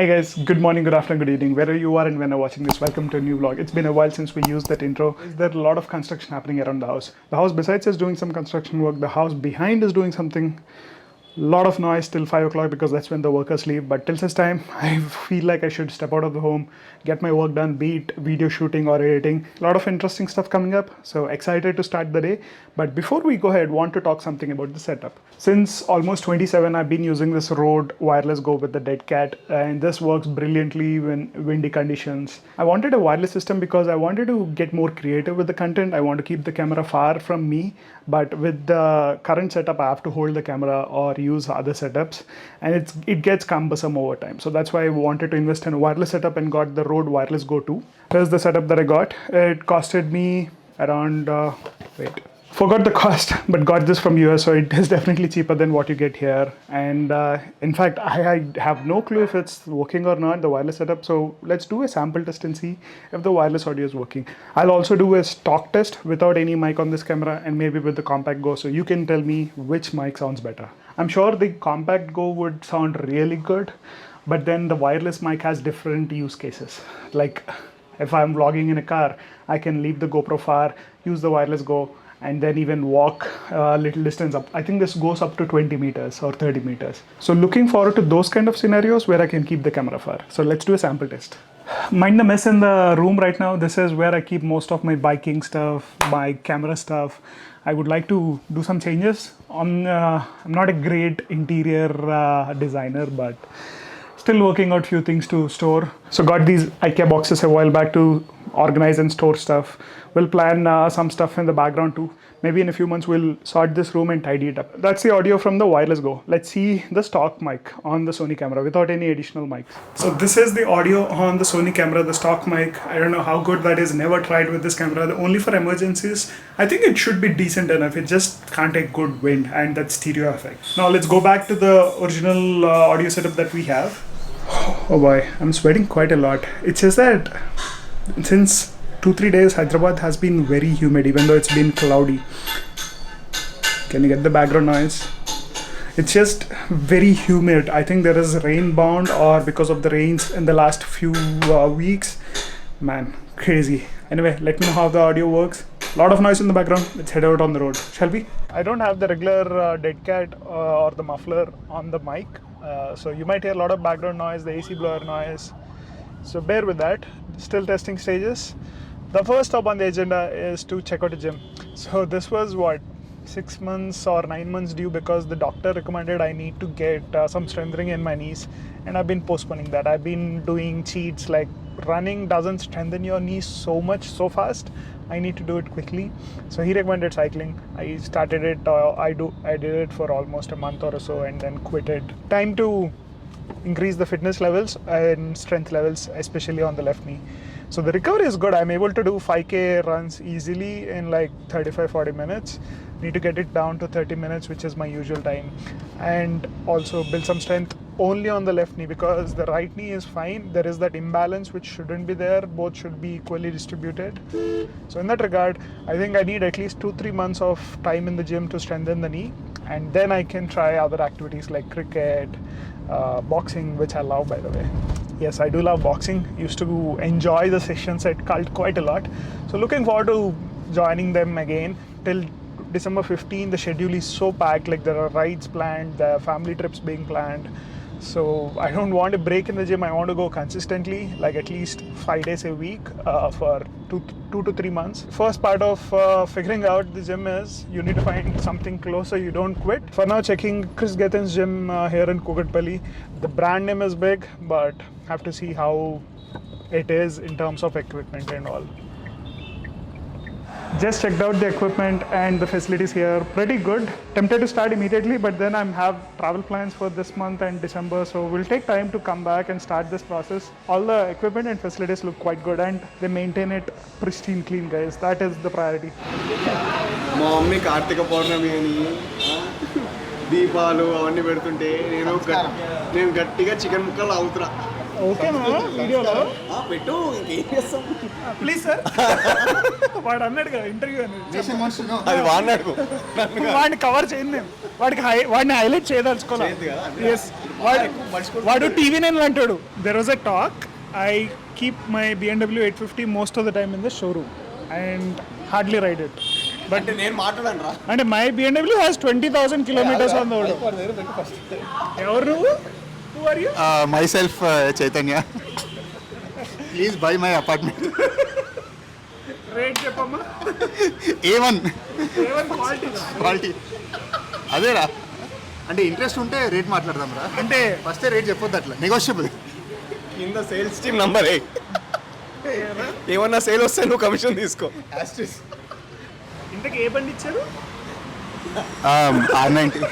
Hey guys, good morning, good afternoon, good evening, wherever you are and when you're watching this, welcome to a new vlog. It's been a while since we used that intro. There's a lot of construction happening around the house. The house besides is doing some construction work, the house behind is doing something. Lot of noise till 5 o'clock because that's when the workers leave. But till this time, I feel like I should step out of the home, get my work done, be it video shooting or editing. A lot of interesting stuff coming up. So excited to start the day. But before we go ahead, want to talk something about the setup. Since almost 27, I've been using this Rode Wireless Go with the Dead Cat, and this works brilliantly when windy conditions. I wanted a wireless system because I wanted to get more creative with the content. I want to keep the camera far from me, but with the current setup, I have to hold the camera or use other setups, and it gets cumbersome over time. So that's why I wanted to invest in a wireless setup and got the Rode Wireless Go 2. Here's the setup that I got. It costed me around forgot the cost, but got this from US, so it is definitely cheaper than what you get here. And in fact, I have no clue if it's working or not, the wireless setup. So let's do a sample test and see if the wireless audio is working. I'll also do a stock test without any mic on this camera and maybe with the Compact Go, so you can tell me which mic sounds better. I'm sure the Compact Go would sound really good, but then the wireless mic has different use cases. Like if I'm vlogging in a car, I can leave the GoPro far, use the wireless Go, and then even walk a little distance up. I think this goes up to 20 meters or 30 meters. So looking forward to those kind of scenarios where I can keep the camera far. So let's do a sample test. Mind the mess in the room right now. This is where I keep most of my biking stuff, my camera stuff. I would like to do some changes. I'm not a great interior designer, but still working out few things to store. So got these IKEA boxes a while back to organize and store stuff. We'll plan some stuff in the background too. Maybe in a few months we'll sort this room and tidy it up. That's the audio from the Wireless Go. Let's see the stock mic on the Sony camera without any additional mics. So this is the audio on the Sony camera, the stock mic. I don't know how good that is. Never tried with this camera. Only for emergencies. I think it should be decent enough. It just can't take good wind and that stereo effect. Now let's go back to the original audio setup that we have. Oh boy, I'm sweating quite a lot. It's just that since 2-3 days Hyderabad has been very humid, even though it's been cloudy. Can you get the background noise? It's just very humid. I think there is rain bound or because of the rains in the last few weeks. Man, crazy. Anyway, let me know how the audio works. A lot of noise in the background. Let's head out on the road, shall we? I don't have the regular Dead Cat or the muffler on the mic. So you might hear a lot of background noise, the AC blower noise. So bear with that. Still testing stages. The first stop on the agenda is to check out a gym. So this was 6 months or 9 months due because the doctor recommended I need to get some strengthening in my knees, and I've been postponing that. I've been doing cheats, like running doesn't strengthen your knees so much so fast. I need to do it quickly. So he recommended cycling. I started it. I did it for almost a month or so and then quit it. Time to increase the fitness levels and strength levels, especially on the left knee. So the recovery is good. I'm able to do 5K runs easily in like 35-40 minutes. Need to get it down to 30 minutes, which is my usual time. And also build some strength only on the left knee because the right knee is fine. There is that imbalance which shouldn't be there. Both should be equally distributed. So in that regard, I think I need at least 2-3 months of time in the gym to strengthen the knee. And then I can try other activities like cricket, boxing, which I love, by the way. Yes, I do love boxing. Used to enjoy the sessions at Cult quite a lot. So looking forward to joining them again. Till December 15, the schedule is so packed. Like there are rides planned, there are family trips being planned. So I don't want a break in the gym. I want to go consistently, like at least 5 days a week for 2 to 3 months. First part of figuring out the gym is you need to find something closer you don't quit. For now, checking Chris Gethin's gym here in Kukatpally. The brand name is big, but have to see how it is in terms of equipment and all. Just checked out the equipment and the facilities here. Pretty good. Tempted to start immediately, but then I have travel plans for this month and December, so we'll take time to come back and start this process. All the equipment and facilities look quite good and they maintain it pristine clean, guys. That is the priority. Mommy Kartika Purnami ani దీపాలు అవన్నీ పెడుతుంటే నేను గట్టిగా chicken ముక్కలు అవుతున్నా. ఓకేనా వీడియోలో పెట్టు ఇంకేం చేస్తాం ప్లీజ్ సార్. వాడు అన్నాడు కదా ఇంటర్వ్యూ అది వాడినాడు వాడిని కవర్ చేయండి నేను వాడిని హైలైట్ చేయదలుచుకోవాలి. వాడు టీవీ నైన్ అంటాడు. There was a talk, I keep my BMW 850 most of the time in the showroom and hardly ride it. But నేను మాట్లాడాను రా. అంటే my BMW has 20,000 kilometers on the road. ఎవరు నువ్వు? Who are you? Myself, Chaitanya. Please buy my apartment. Rate చెప్పమ్మా. A1 quality. అదేరా, అంటే interest ఉంటే రేట్ మాట్లాడదాం రా. అంటే ఫస్ట్ రేట్ చెప్పొద్దు, అట్లా నెగోషియబుల్. కింద సేల్స్ టీమ్ నంబర్ ఏమన్నా సేల్ వస్తే నువ్వు కమిషన్ తీసుకో. ఇంతకు ఏ బండి ఇచ్చారు? R90.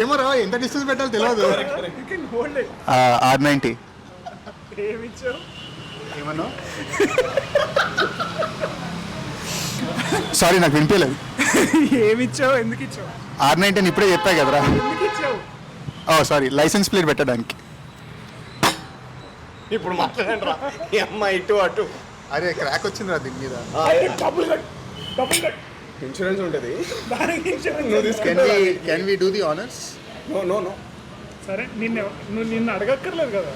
ఏమో రా, ఎంత డిస్టెన్స్ పెట్టాలో తెలియదు. R90 ఏమి ఇచ్చారు? ఏమన్నా సారీ, నాకు వినిపించలేదు. ఏమి ఇచ్చావు? ఎందుకు ఇచ్చావు? R90 అని ఇప్పుడే చెప్పా కదరా. ఎందుకు ఇచ్చావు? సారీ, లైసెన్స్ ప్లేట్ పెట్టడానికి. ఇప్పుడు మాట్లాడండి రా. ఈ అమ్మాయి ఇటు అటు. అరే క్రాక్ వచ్చిందిరా దీని మీద. డబ్బులు కట్. ఇన్సూరెన్స్ ఉంటుంది. దానికి ఇన్సూరెన్స్ నువ్వు తీసుకెళ్ళి can we do the honours? No. సరే, నిన్ను అడగక్కర్లేదు కదా.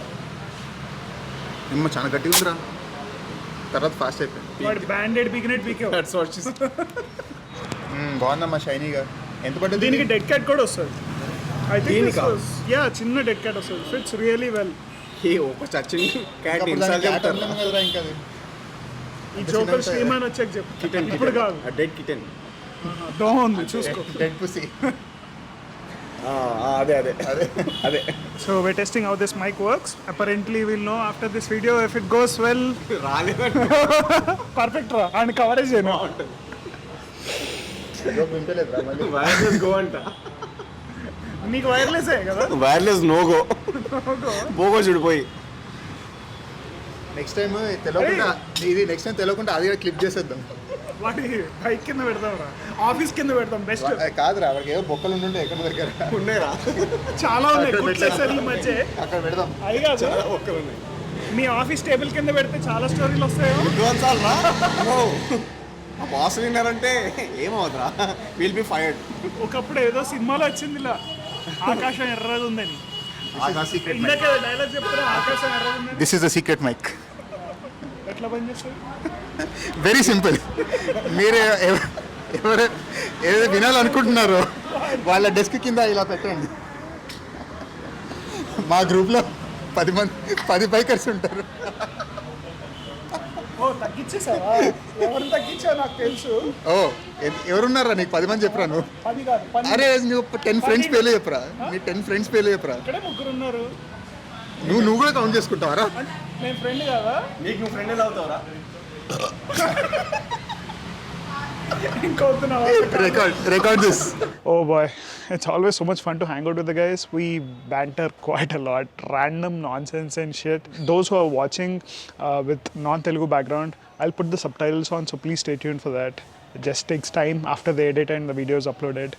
ఏమో చాలా గట్టిగా ఉందిరా, తర్వాత ఫాస్ట్ అయిపోయింది. వాడు బ్యాండెడ్ బిగినెట్ పీకే. That's what she said. బాగుందమ్మా షైనీగా. ఎంత పడ్డది దీనికి డెడ్ క్యాట్ కూడా వస్తుంది. ఐ థింక్ దీనికా? యా, చిన్న డెడ్ క్యాట్ వస్తుంది. Fits really well. ఈ ఒక చచ్చిన క్యాట్ ఇన్సాల్ చెప్తారు. ఇంకా అది ఈ జోకర్ శ్రీమాన్ వచ్చాక చెప్పు. ఇప్పుడు కాదు, డెడ్ కిటెన్. దోమ ఉంది చూసుకో. డెడ్ పుసి. అదే. So we're testing how this mic works. Apparently we'll know after this video if it goes well. రాలేదండి. Perfect రా, and coverage చేయను. వింటలేదురా మళ్ళీ. వైర్లెస్ గో అంట. నీకు వైర్లెస్ కదా? Wireless no go. పోగో చూడిపోయి. నెక్స్ట్ టైం తెలియకుండా ఇది తెలియకుండా అది కూడా క్లిప్ చేసేద్దాం. వాటి బైక్ కింద పెడతాం రా, ఆఫీస్ కింద పెడతాం బెస్ట్. కాదురా, వాడికి ఏదో బొక్కలు ఉంటుండే ఎక్కడ దగ్గర ఉన్నాయిరా. చాలా ఉన్నాయి కుట్లేసర్ల మధ్య. అక్కడ పెడదాం. అది కాదు, ఒక్కరు ఉన్నాయి. మీ ఆఫీస్ టేబుల్ కింద పెడితే చాలా స్టోరీలు వస్తాయో. విద్వాంసాలరా. ఆ బాస్ విన్నారంటే ఏమవుతురా, విల్ బి ఫైర్డ్. ఒకప్పుడు ఏదో సినిమాలో వచ్చింది ఇలా, ఆకాశం ఎర్రగా ఉందని. Secret mic. ఇందాక డైలాగ్ చెప్తారా, ఆకాశం ఎర్రగా ఉందని. This is the secret mic. ఎట్లా పని చేస్తారు? Very simple. మీరు ఎవరు ఏదో వినాలనుకుంటున్నారో వాళ్ళ డెస్క్ కింద ఇలా పెట్టండి. మా గ్రూప్లో 10 బైకర్స్ ఉంటారు. ఓ తగ్గించేసావా? ఎవరు తగ్గించావు నాకు తెలుసు. ఎవరున్నారా నీకు 10 మంది చెప్పరా నువ్వు? 10 కాదు, 12. అరే నువ్వు 10 ఫ్రెండ్స్ పేర్లు చెప్పరా, నీ 10 ఫ్రెండ్స్ పేర్లు చెప్పరా. ఇక్కడే ముగ్గురు ఉన్నారు. నువ్వు కూడా కౌంట్ చేసుకుంటావరా? నేను ఫ్రెండ్ కదా. నీకు నువ్వు ఫ్రెండ్ ఎలా అవుతావురా? Record this. Oh boy, it's always so much fun to hang out with the guys. We banter quite a lot, random nonsense and shit. Those who are watching with non-Telugu background, I'll put the subtitles on, so please stay tuned for that. It just takes time after the edit and the video is uploaded.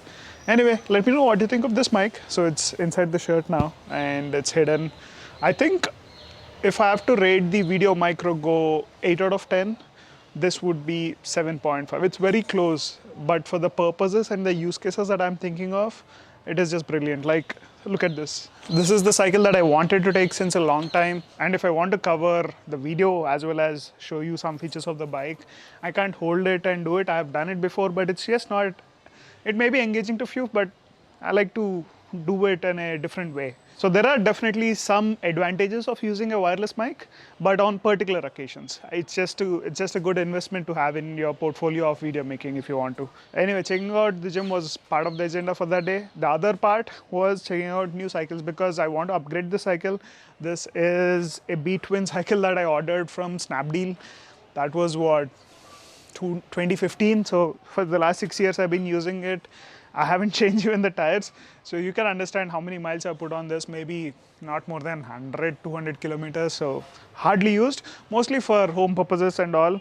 Anyway, let me know what you think of this mic. So it's inside the shirt now and it's hidden. I think if I have to rate the Video Micro Go 8 out of 10, this would be 7.5. It's very close, but for the purposes and the use cases that I'm thinking of, it is just brilliant. Like, look at this. This is the cycle that I wanted to take since a long time, and if I want to cover the video as well as show you some features of the bike, I can't hold it and do it. I have done it before, but it's just not, it may be engaging to few, but I like to do it in a different way. So there are definitely some advantages of using a wireless mic, but on particular occasions, it's just a good investment to have in your portfolio of video making if you want to. Anyway, checking out the gym was part of the agenda for that day. The other part was checking out new cycles because I want to upgrade the cycle. This is a B-Twin cycle that I ordered from Snapdeal. That was what, 2015. So for the last 6 years I've been using it. I haven't changed even the tires, so you can understand how many miles I put on this. Maybe not more than 100-200 kilometers, so hardly used, mostly for home purposes and all.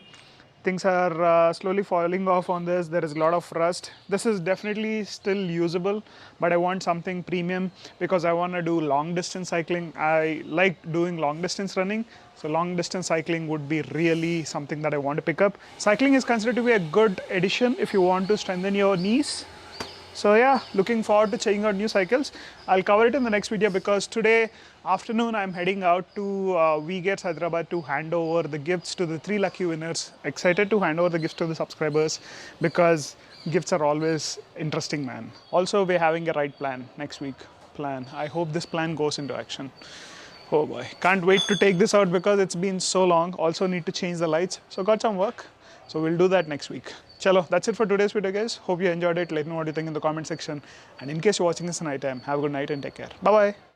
Things are slowly falling off on this. There is a lot of rust. This is definitely still usable, but I want something premium because I want to do long distance cycling. I like doing long distance running, so long distance cycling would be really something that I want to pick up. Cycling is considered to be a good addition if you want to strengthen your knees. So yeah, looking forward to checking out new cycles. I'll cover it in the next video because today afternoon I'm heading out to V-Gates Hyderabad to hand over the gifts to the 3 lucky winners. Excited to hand over the gifts to the subscribers because gifts are always interesting, man. Also, we're having a ride plan next week. I hope this plan goes into action. Oh boy, can't wait to take this out because it's been so long. Also need to change the lights, so got some work. So we'll do that next week. Chalo, that's it for today's video, guys. Hope you enjoyed it. Let me know what you think in the comment section. And in case you're watching this at night time, have a good night and take care. Bye bye.